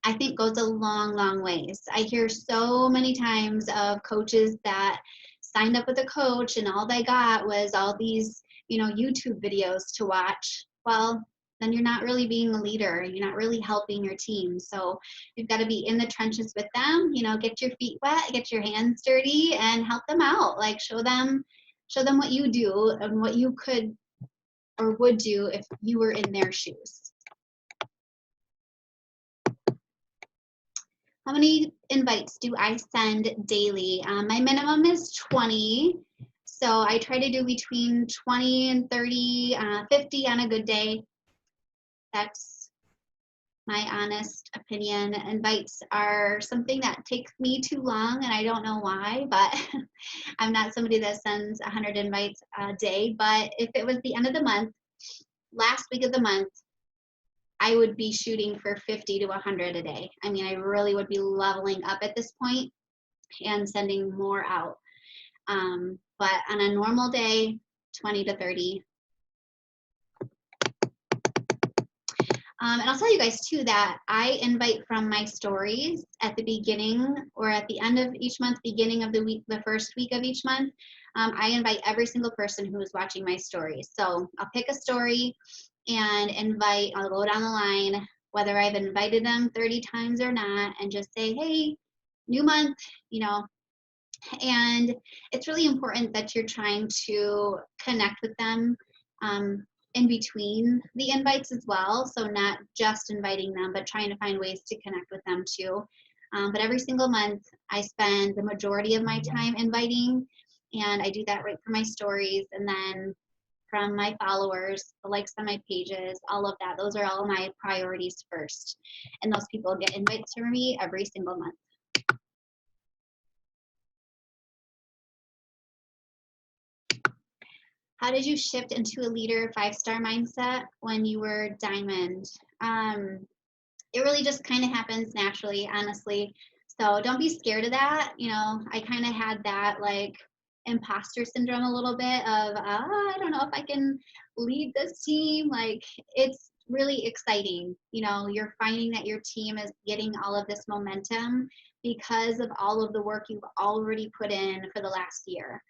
I think goes a long, long ways. I hear so many times of coaches that signed up with a coach and all they got was all these, YouTube videos to watch. Well, then you're not really being a leader. You're not really helping your team. So you've got to be in the trenches with them, get your feet wet, get your hands dirty, and help them out. Show them what you do and what you could or would do if you were in their shoes. How many invites do I send daily? My minimum is 20. So I try to do between 20 and 30, 50 on a good day. That's my honest opinion. Invites are something that takes me too long, and I don't know why, but I'm not somebody that sends 100 invites a day. But if it was the end of the month, last week of the month, I would be shooting for 50 to 100 a day. I mean, I really would be leveling up at this point and sending more out. But on a normal day, 20 to 30. And I'll tell you guys too that I invite from my stories at the beginning or at the end of each month, beginning of the week, the first week of each month. I invite every single person who is watching my stories. So I'll pick a story and invite, I'll go down the line, whether I've invited them 30 times or not, and just say, hey, new month, you know. And it's really important that you're trying to connect with them in between the invites as well. So not just inviting them, but trying to find ways to connect with them too. But every single month, I spend the majority of my time inviting, and I do that right from my stories, and then from my followers, the likes on my pages, all of that. Those are all my priorities first. And those people get invites from me every single month. How did you shift into a leader 5-star mindset when you were diamond? It really just kind of happens naturally, honestly. So don't be scared of that. You know, I kind of had that like imposter syndrome a little bit of, I don't know if I can lead this team. Like, it's really exciting. You know, you're finding that your team is getting all of this momentum because of all of the work you've already put in for the last year.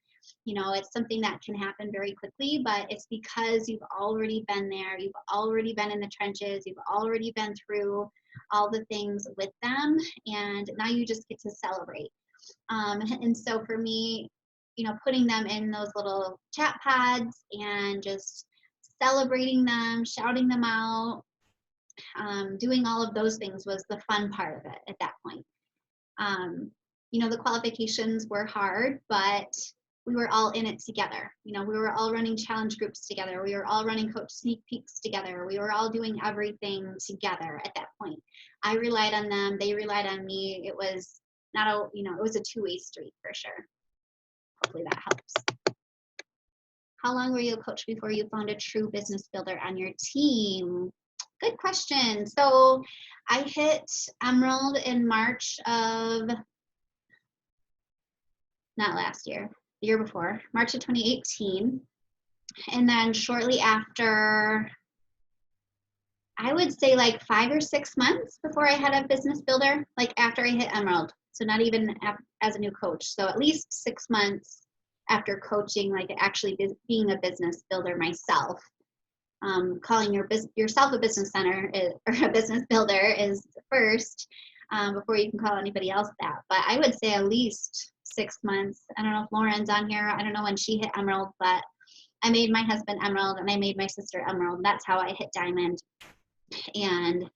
You know, it's something that can happen very quickly, but it's because you've already been there. You've already been in the trenches. You've already been through all the things with them, and now you just get to celebrate. And so for me, you know, putting them in those little chat pods and just celebrating them, shouting them out, doing all of those things was the fun part of it at that point. You know, the qualifications were hard, but we were all in it together. You know, we were all running challenge groups together. We were all running coach sneak peeks together. We were all doing everything together at that point. I relied on them. They relied on me. It was not a, you know, it was a two-way street for sure. Hopefully that helps. How long were you a coach before you found a true business builder on your team? Good question. So I hit Emerald in March of, not last year, the year before, March of 2018. And then shortly after, I would say like 5 or 6 months before I had a business builder, like after I hit Emerald. So not even as a new coach. So at least 6 months after coaching, like actually being a business builder myself. Calling yourself a business center or a business builder is first before you can call anybody else that. But I would say at least 6 months. I don't know if Lauren's on here. I don't know when she hit Emerald, but I made my husband Emerald and I made my sister Emerald. That's how I hit Diamond. And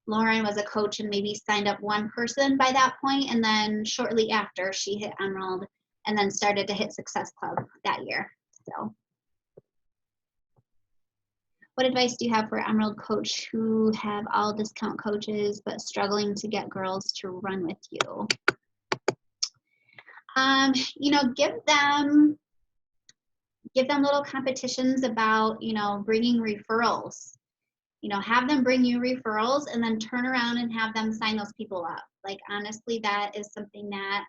Lauren was a coach and maybe signed up one person by that point. And then shortly after she hit Emerald and then started to hit Success Club that year. So what advice do you have for Emerald coach who have all discount coaches but struggling to get girls to run with you? You know, give them little competitions about, you know, bringing referrals. You know, have them bring you referrals and then turn around and have them sign those people up. Like, honestly, that is something that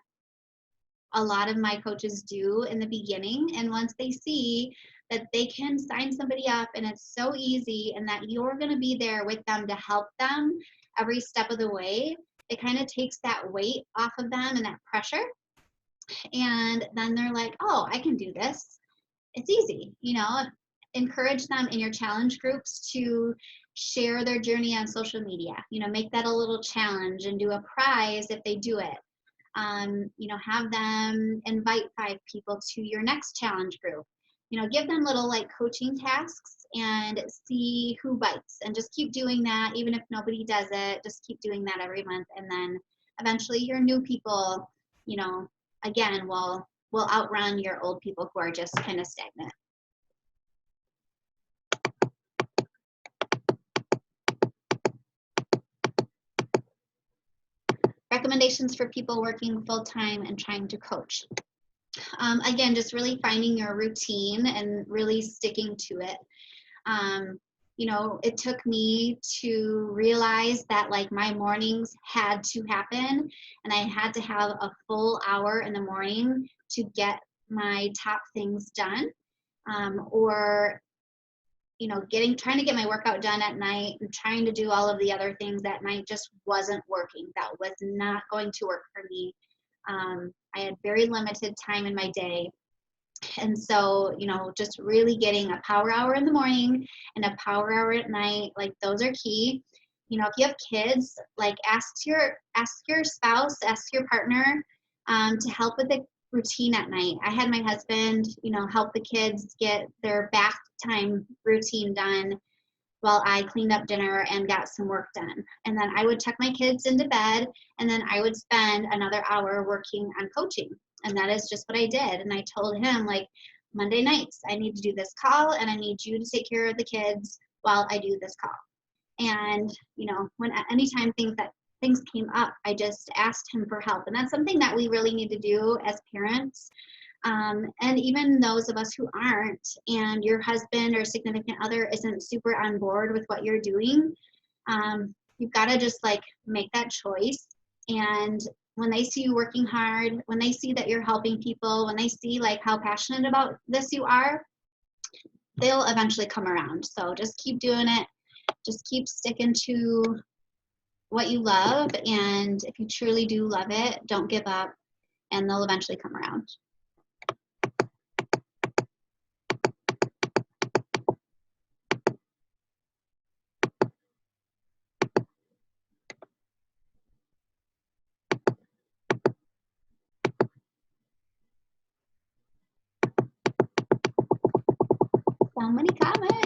a lot of my coaches do in the beginning. And once they see that they can sign somebody up and it's so easy and that you're going to be there with them to help them every step of the way, it kind of takes that weight off of them and that pressure. And then they're like, oh, I can do this. It's easy. You know, encourage them in your challenge groups to share their journey on social media. You know, make that a little challenge and do a prize if they do it. You know, have them invite 5 people to your next challenge group. You know, give them little like coaching tasks and see who bites, and just keep doing that. Even if nobody does it, just keep doing that every month. And then eventually your new people, you know, again, will outrun your old people who are just kind of stagnant. Recommendations for people working full-time and trying to coach. Again, just really finding your routine and really sticking to it. You know, it took me to realize that like my mornings had to happen and I had to have a full hour in the morning to get my top things done. Or trying to get my workout done at night and trying to do all of the other things at night just wasn't working. That was not going to work for me. I had very limited time in my day. And so, just really getting a power hour in the morning and a power hour at night, like those are key. If you have kids, like ask your spouse, ask your partner to help with the routine at night. I had my husband, help the kids get their bath time routine done while I cleaned up dinner and got some work done. And then I would tuck my kids into bed, and then I would spend another hour working on coaching. And that is just what I did. And I told him, like, Monday nights, I need to do this call, and I need you to take care of the kids while I do this call. And, when anytime things came up, I just asked him for help. And that's something that we really need to do as parents. And even those of us who aren't, and your husband or significant other isn't super on board with what you're doing, you've got to just like make that choice. And when they see you working hard, when they see that you're helping people, when they see like how passionate about this you are, they'll eventually come around. So just keep doing it. Just keep sticking to what you love. And if you truly do love it, don't give up, and they'll eventually come around. So many comments.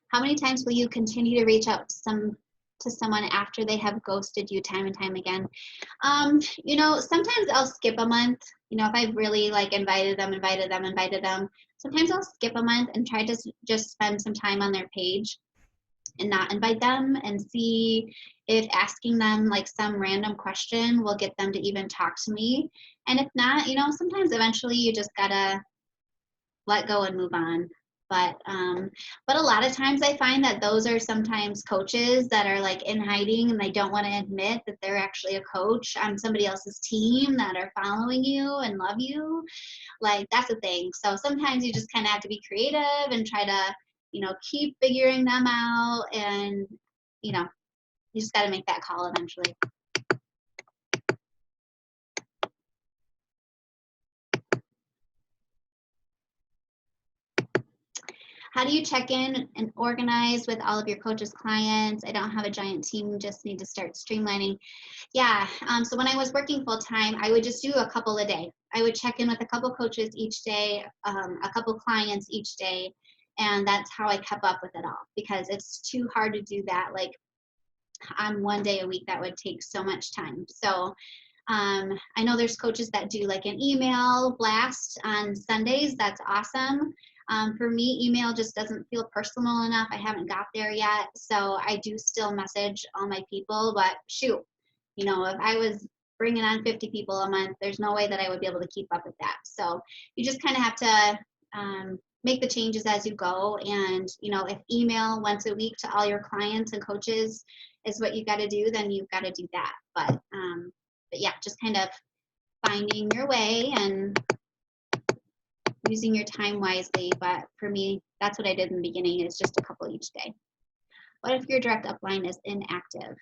How many times will you continue to reach out to someone after they have ghosted you time and time again? Sometimes I'll skip a month. If I've really like invited them, sometimes I'll skip a month and try to just spend some time on their page and not invite them, and see if asking them like some random question will get them to even talk to me. And if not, sometimes eventually you just gotta let go and move on. But a lot of times I find that those are sometimes coaches that are like in hiding, and they don't want to admit that they're actually a coach on somebody else's team that are following you and love you. Like, that's the thing. So sometimes you just kind of have to be creative and try to, keep figuring them out, and, you just got to make that call eventually. How do you check in and organize with all of your coaches' clients? I don't have a giant team, just need to start streamlining. Yeah, so when I was working full time, I would just do a couple a day. I would check in with a couple coaches each day, a couple clients each day, and that's how I kept up with it all, because it's too hard to do that like on one day a week. That would take so much time. So I know there's coaches that do like an email blast on Sundays. That's awesome. For me, email just doesn't feel personal enough. I haven't got there yet. So I do still message all my people, but shoot, if I was bringing on 50 people a month, there's no way that I would be able to keep up with that. So you just kind of have to make the changes as you go. And, if email once a week to all your clients and coaches is what you got to do, then you've got to do that. But yeah, just kind of finding your way and using your time wisely. But for me, that's what I did in the beginning, is just a couple each day. What if your direct upline is inactive?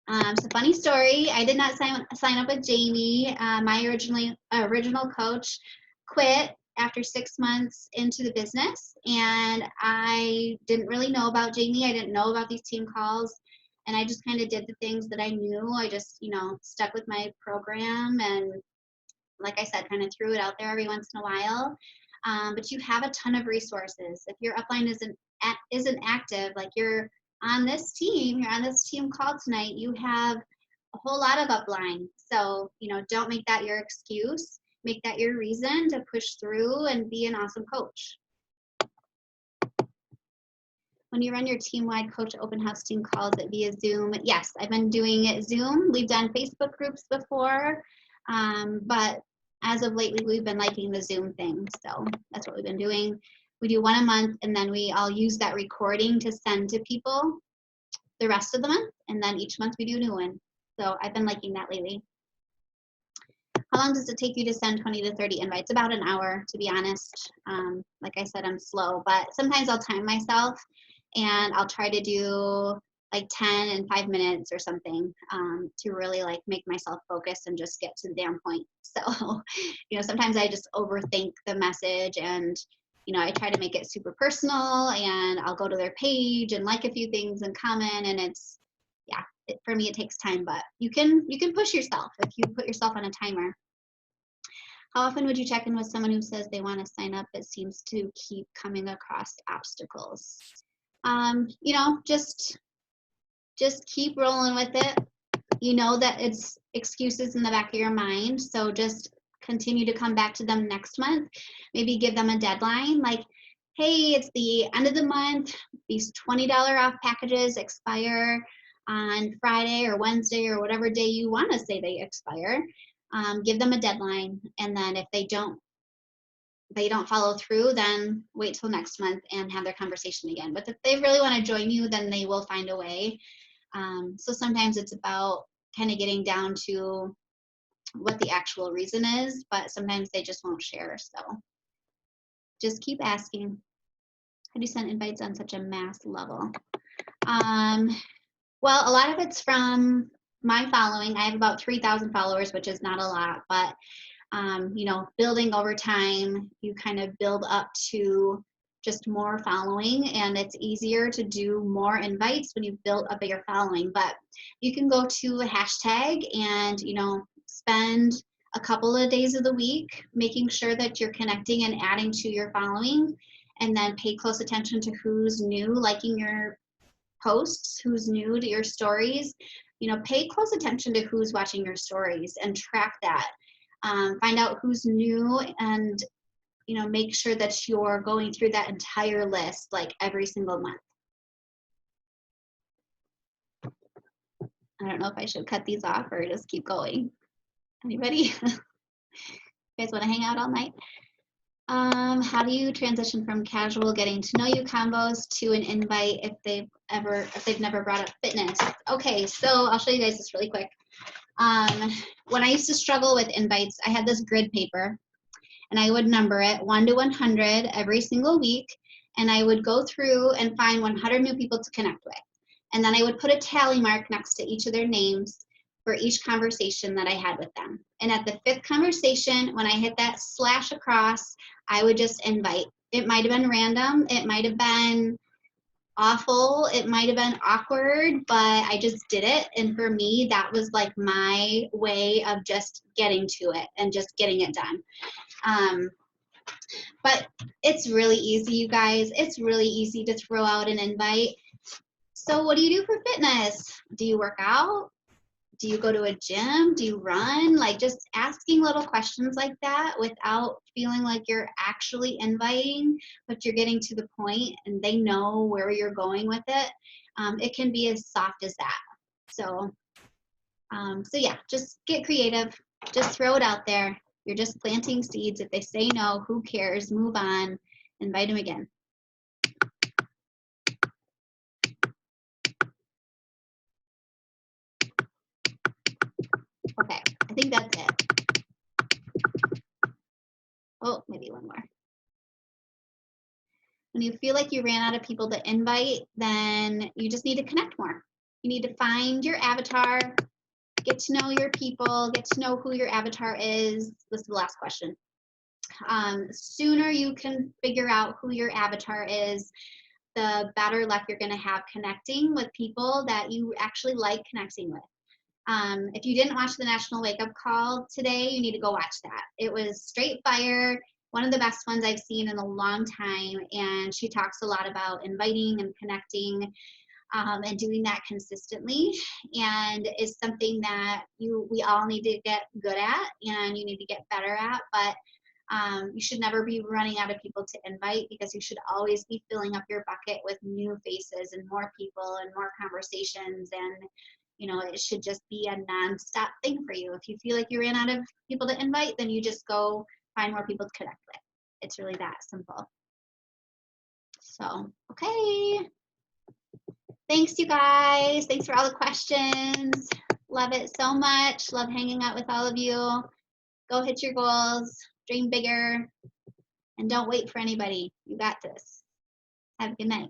So funny story, I did not sign up with Jamie. My original coach quit after 6 months into the business, and I didn't really know about Jamie. I didn't know about these team calls, and I just kind of did the things that I knew. I just, stuck with my program, and like I said, kind of threw it out there every once in a while. But you have a ton of resources. If your upline isn't active, like you're on this team call tonight, you have a whole lot of upline. So, don't make that your excuse. Make that your reason to push through and be an awesome coach. When you run your team-wide coach open house team calls via Zoom, yes, I've been doing it Zoom. We've done Facebook groups before, but as of lately, we've been liking the Zoom thing. So that's what we've been doing. We do one a month, and then we all use that recording to send to people. the rest of the month, and then each month we do a new one. So I've been liking that lately. How long does it take you to send 20 to 30 invites? About an hour, to be honest. Like I said, I'm slow, but sometimes I'll time myself and I'll try to do like 10 in 5 minutes or something, to really like make myself focus and just get to the damn point. So, you know, sometimes I just overthink the message, and, you know, I try to make it super personal, and I'll go to their page and like a few things and comment, and it's, yeah, for me it takes time, but you can push yourself if you put yourself on a timer. How often would you check in with someone who says they want to sign up but seems to keep coming across obstacles? You know, just keep rolling with it. You know that it's excuses in the back of your mind, so just continue to come back to them next month. Maybe give them a deadline, like, hey, it's the end of the month. These $20 off packages expire on Friday or Wednesday or whatever day you want to say they expire. Give them a deadline, and then if they don't follow through, then wait till next month and have their conversation again. But if they really want to join you, then they will find a way. So sometimes it's about kind of getting down to what the actual reason is, but sometimes they just won't share. So just keep asking. How do you send invites on such a mass level? Well, a lot of it's from my following. I have about 3,000 followers, which is not a lot, but you know, building over time, you kind of build up to just more following, and it's easier to do more invites when you've built a bigger following. But you can go to a hashtag and, you know, spend a couple of days of the week making sure that you're connecting and adding to your following, and then pay close attention to who's new liking your posts, who's new to your stories. You know, pay close attention to who's watching your stories and track that. Find out who's new, and, you know, make sure that you're going through that entire list like every single month. I don't know if I should cut these off or just keep going. Anybody? You guys want to hang out all night? How do you transition from casual getting to know you combos to an invite if they've never brought up fitness? Okay, so I'll show you guys this really quick. When I used to struggle with invites, I had this grid paper, and I would number it 1 to 100 every single week, and I would go through and find 100 new people to connect with. And then I would put a tally mark next to each of their names for each conversation that I had with them. And at the 5th conversation, when I hit that slash across, I would just invite. It might have been random, it might have been awful, it might have been awkward, but I just did it. And for me, that was like my way of just getting to it and just getting it done. But it's really easy, you guys. It's really easy to throw out an invite. So what do you do for fitness? Do you work out? Do you go to a gym? Do you run? Like, just asking little questions like that without feeling like you're actually inviting, but you're getting to the point and they know where you're going with it. It can be as soft as that. So yeah, just get creative. Just throw it out there. You're just planting seeds. If they say no, who cares? Move on. Invite them again. Okay, I think that's it. Oh, maybe one more. When you feel like you ran out of people to invite, then you just need to connect more. You need to find your avatar, get to know your people, get to know who your avatar is. This is the last question. Sooner you can figure out who your avatar is, the better luck you're going to have connecting with people that you actually like connecting with. If you didn't watch the National Wake Up Call today, you need to go watch that. It was straight fire, one of the best ones I've seen in a long time, and she talks a lot about inviting and connecting and doing that consistently, and is something that we all need to get good at and you need to get better at. But you should never be running out of people to invite, because you should always be filling up your bucket with new faces and more people and more conversations. And, you know, it should just be a nonstop thing for you. If you feel like you ran out of people to invite, then you just go find more people to connect with. It's really that simple. So, okay. Thanks, you guys. Thanks for all the questions. Love it so much. Love hanging out with all of you. Go hit your goals, dream bigger, and don't wait for anybody. You got this. Have a good night.